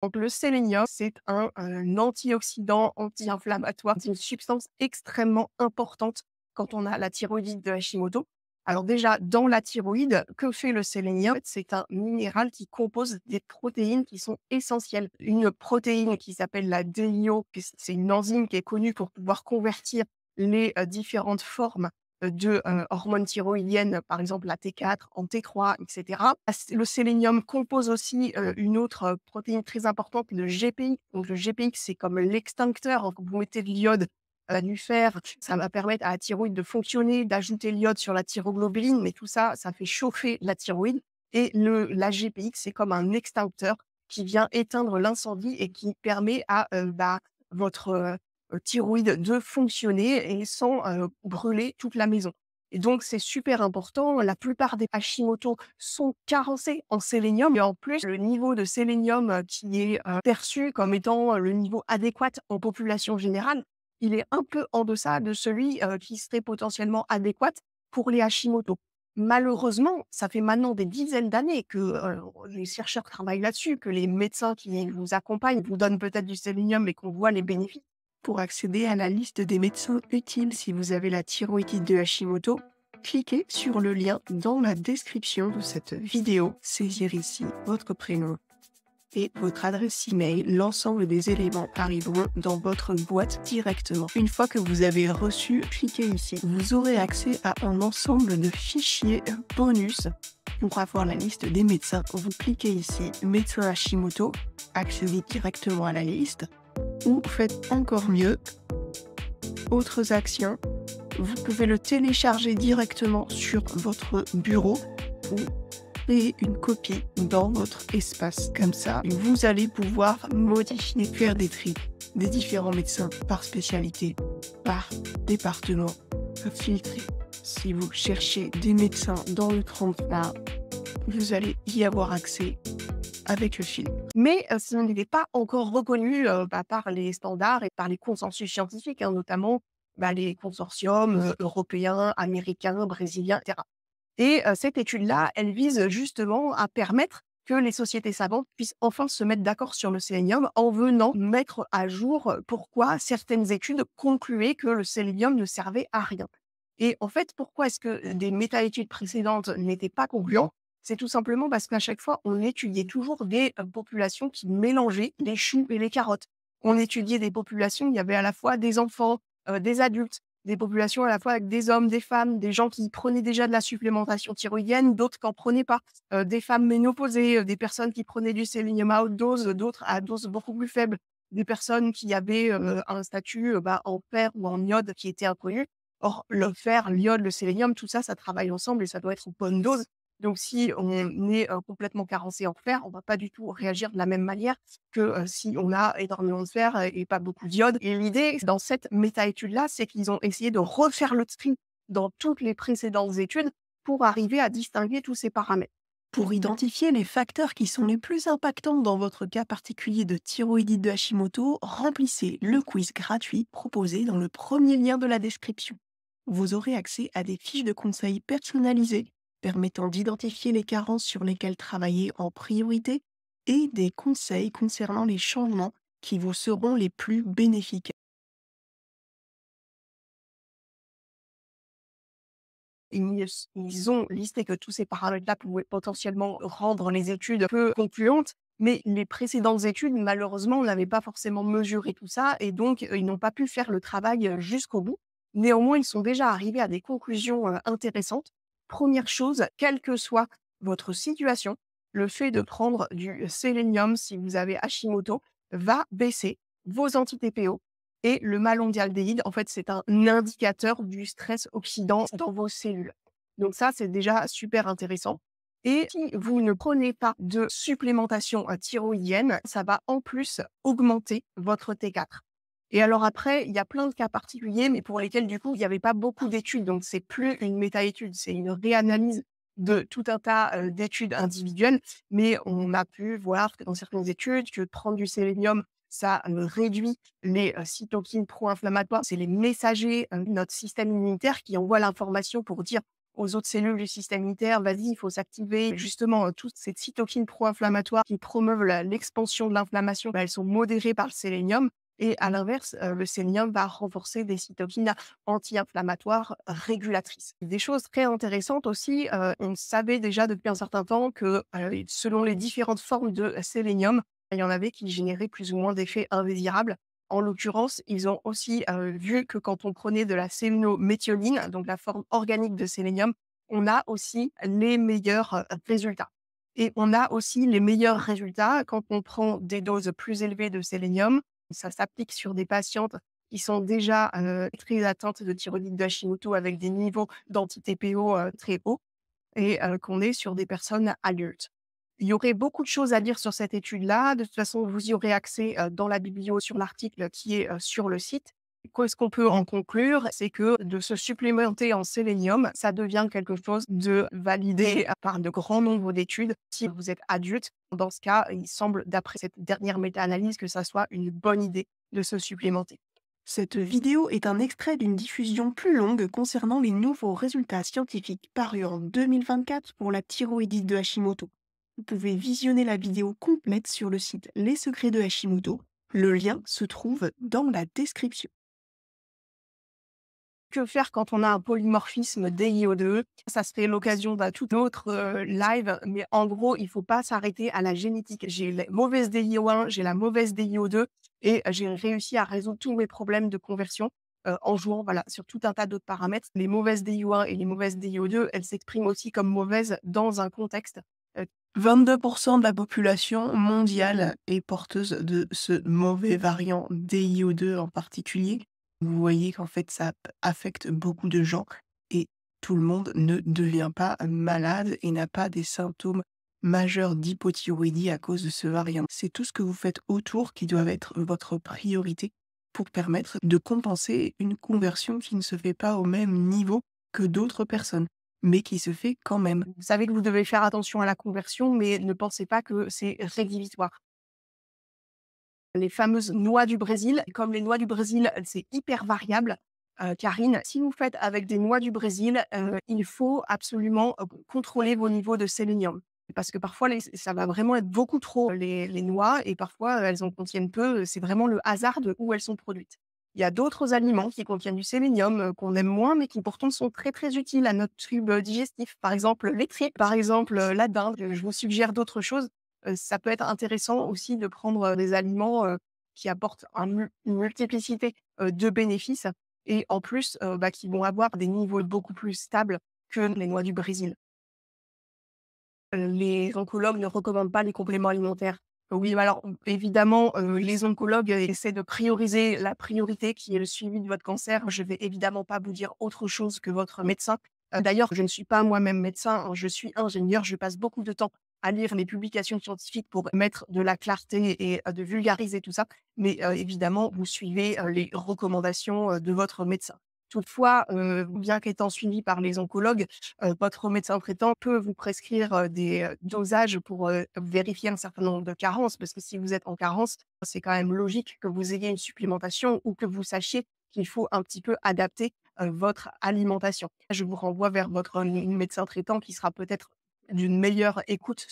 Donc le sélénium, c'est un antioxydant, anti-inflammatoire. C'est une substance extrêmement importante quand on a la thyroïdite de Hashimoto. Alors déjà, dans la thyroïde, que fait le sélénium? C'est un minéral qui compose des protéines qui sont essentielles. Une protéine qui s'appelle la DIO, que c'est une enzyme qui est connue pour pouvoir convertir les différentes formes de hormones thyroïdiennes, par exemple la T4 en T3, etc. Le sélénium compose aussi une autre protéine très importante, le GPX. Donc le GPX, c'est comme l'extincteur. Quand vous mettez de l'iode, du fer, ça va permettre à la thyroïde de fonctionner, d'ajouter l'iode sur la thyroglobuline, mais tout ça, ça fait chauffer la thyroïde. Et la GPX, c'est comme un extincteur qui vient éteindre l'incendie et qui permet à votre thyroïde de fonctionner et sans brûler toute la maison. Et donc, c'est super important. La plupart des Hashimoto sont carencés en sélénium et en plus, le niveau de sélénium qui est perçu comme étant le niveau adéquat en population générale, il est un peu en deçà de celui qui serait potentiellement adéquat pour les Hashimoto. Malheureusement, ça fait maintenant des dizaines d'années que les chercheurs travaillent là-dessus, que les médecins qui vous accompagnent vous donnent peut-être du sélénium et qu'on voit les bénéfices. Pour accéder à la liste des médecins utiles si vous avez la thyroïdite de Hashimoto, cliquez sur le lien dans la description de cette vidéo. Saisir ici votre prénom et votre adresse email. L'ensemble des éléments arriveront dans votre boîte directement. Une fois que vous avez reçu, cliquez ici. Vous aurez accès à un ensemble de fichiers bonus pour avoir la liste des médecins. Vous cliquez ici, médecin Hashimoto, accédez directement à la liste. Ou faites encore mieux, autres actions, vous pouvez le télécharger directement sur votre bureau ou créer une copie dans votre espace. Comme ça, vous allez pouvoir modifier, faire des tris des différents médecins par spécialité, par département, filtrer. Si vous cherchez des médecins dans le 30A, vous allez y avoir accès avec le film. Mais ce n'est pas encore reconnu par les standards et par les consensus scientifiques, hein, notamment les consortiums européens, américains, brésiliens, etc. Et cette étude-là, elle vise justement à permettre que les sociétés savantes puissent enfin se mettre d'accord sur le sélénium en venant mettre à jour pourquoi certaines études concluaient que le sélénium ne servait à rien. Et en fait, pourquoi est-ce que des méta-études précédentes n'étaient pas concluantes? C'est tout simplement parce qu'à chaque fois, on étudiait toujours des populations qui mélangeaient les choux et les carottes. On étudiait des populations, il y avait à la fois des enfants, des adultes, des populations à la fois avec des hommes, des femmes, des gens qui prenaient déjà de la supplémentation thyroïdienne, d'autres qui n'en prenaient pas, des femmes ménopausées, des personnes qui prenaient du sélénium à haute dose, d'autres à dose beaucoup plus faible, des personnes qui avaient un statut en fer ou en iode qui était inconnu. Or, le fer, l'iode, le sélénium, tout ça, ça travaille ensemble et ça doit être en bonne dose. Donc, si on est complètement carencé en fer, on ne va pas du tout réagir de la même manière que si on a énormément de fer et pas beaucoup d'iode. Et l'idée, dans cette méta-étude-là, c'est qu'ils ont essayé de refaire le tri dans toutes les précédentes études pour arriver à distinguer tous ces paramètres. Pour identifier les facteurs qui sont les plus impactants dans votre cas particulier de thyroïdite de Hashimoto, remplissez le quiz gratuit proposé dans le premier lien de la description. Vous aurez accès à des fiches de conseils personnalisées permettant d'identifier les carences sur lesquelles travailler en priorité et des conseils concernant les changements qui vous seront les plus bénéfiques. Ils ont listé que tous ces paramètres-là pouvaient potentiellement rendre les études peu concluantes, mais les précédentes études, malheureusement, n'avaient pas forcément mesuré tout ça et donc ils n'ont pas pu faire le travail jusqu'au bout. Néanmoins, ils sont déjà arrivés à des conclusions intéressantes. Première chose, quelle que soit votre situation, le fait de prendre du sélénium, si vous avez Hashimoto, va baisser vos anti-TPO, et le malondialdéhyde, en fait, c'est un indicateur du stress oxydant dans vos cellules. Donc ça, c'est déjà super intéressant. Et si vous ne prenez pas de supplémentation thyroïdienne, ça va en plus augmenter votre T4. Et alors après, il y a plein de cas particuliers, mais pour lesquels, du coup, il n'y avait pas beaucoup d'études. Donc, c'est plus une méta-étude, c'est une réanalyse de tout un tas d'études individuelles. Mais on a pu voir que dans certaines études, que prendre du sélénium, ça réduit les cytokines pro-inflammatoires. C'est les messagers de notre système immunitaire qui envoient l'information pour dire: aux autres cellules du système immunitaire: «Vas-y, il faut s'activer». Justement, toutes ces cytokines pro-inflammatoires qui promeuvent l'expansion de l'inflammation, elles sont modérées par le sélénium. Et à l'inverse, le sélénium va renforcer des cytokines anti-inflammatoires régulatrices. Des choses très intéressantes aussi, on savait déjà depuis un certain temps que, selon les différentes formes de sélénium, il y en avait qui généraient plus ou moins d'effets indésirables. En l'occurrence, ils ont aussi, vu que quand on prenait de la sélénométhionine, donc la forme organique de sélénium, on a aussi les meilleurs, résultats. Et on a aussi les meilleurs résultats quand on prend des doses plus élevées de sélénium. Ça s'applique sur des patientes qui sont déjà, très atteintes de thyroïde de Hashimoto avec des niveaux d'anti-TPO, très hauts et qu'on est sur des personnes adultes. Il y aurait beaucoup de choses à dire sur cette étude-là. De toute façon, vous y aurez accès, dans la biblio sur l'article qui est, sur le site. Qu'est-ce qu'on peut en conclure? C'est que de se supplémenter en sélénium, ça devient quelque chose de validé par de grands nombres d'études. Si vous êtes adulte, dans ce cas, il semble, d'après cette dernière méta-analyse, que ça soit une bonne idée de se supplémenter. Cette vidéo est un extrait d'une diffusion plus longue concernant les nouveaux résultats scientifiques parus en 2024 pour la thyroïdite de Hashimoto. Vous pouvez visionner la vidéo complète sur le site Les Secrets de Hashimoto. Le lien se trouve dans la description. Que faire quand on a un polymorphisme DIO2? Ça serait l'occasion d'un tout autre, live, mais en gros, il faut pas s'arrêter à la génétique. J'ai la mauvaise DIO1, j'ai la mauvaise DIO2 et j'ai réussi à résoudre tous mes problèmes de conversion, en jouant, voilà, sur tout un tas d'autres paramètres. Les mauvaises DIO1 et les mauvaises DIO2, elles s'expriment aussi comme mauvaises dans un contexte, heu 22% de la population mondiale est porteuse de ce mauvais variant DIO2 en particulier. Vous voyez qu'en fait, ça affecte beaucoup de gens et tout le monde ne devient pas malade et n'a pas des symptômes majeurs d'hypothyroïdie à cause de ce variant. C'est tout ce que vous faites autour qui doit être votre priorité pour permettre de compenser une conversion qui ne se fait pas au même niveau que d'autres personnes, mais qui se fait quand même. vous savez que vous devez faire attention à la conversion, mais ne pensez pas que c'est rédhibitoire. Les fameuses noix du Brésil, comme les noix du Brésil, c'est hyper variable. Karine, si vous faites avec des noix du Brésil, il faut absolument, contrôler vos niveaux de sélénium. Parce que parfois ça va vraiment être beaucoup trop les noix et parfois, elles en contiennent peu, c'est vraiment le hasard de où elles sont produites. Il y a d'autres aliments qui contiennent du sélénium, qu'on aime moins, mais qui pourtant sont très, très utiles à notre tube, digestif. Par exemple, les tripes, par exemple, la dinde. Je vous suggère d'autres choses. Ça peut être intéressant aussi de prendre, des aliments, qui apportent une multiplicité, de bénéfices et en plus, qui vont avoir des niveaux beaucoup plus stables que les noix du Brésil. Les oncologues ne recommandent pas les compléments alimentaires. Oui, bah, alors, évidemment, les oncologues essaient de prioriser la priorité qui est le suivi de votre cancer. Je vais évidemment pas vous dire autre chose que votre médecin. D'ailleurs, je ne suis pas moi-même médecin, hein, je suis ingénieure. Je passe beaucoup de temps à lire les publications scientifiques pour mettre de la clarté et de vulgariser tout ça. Mais, évidemment, vous suivez, les recommandations, de votre médecin. Toutefois, bien qu'étant suivi par les oncologues, votre médecin traitant peut vous prescrire, des, dosages pour, vérifier un certain nombre de carences. Parce que si vous êtes en carence, c'est quand même logique que vous ayez une supplémentation ou que vous sachiez qu'il faut un petit peu adapter, votre alimentation. Je vous renvoie vers votre médecin traitant qui sera peut-être d'une meilleure écoute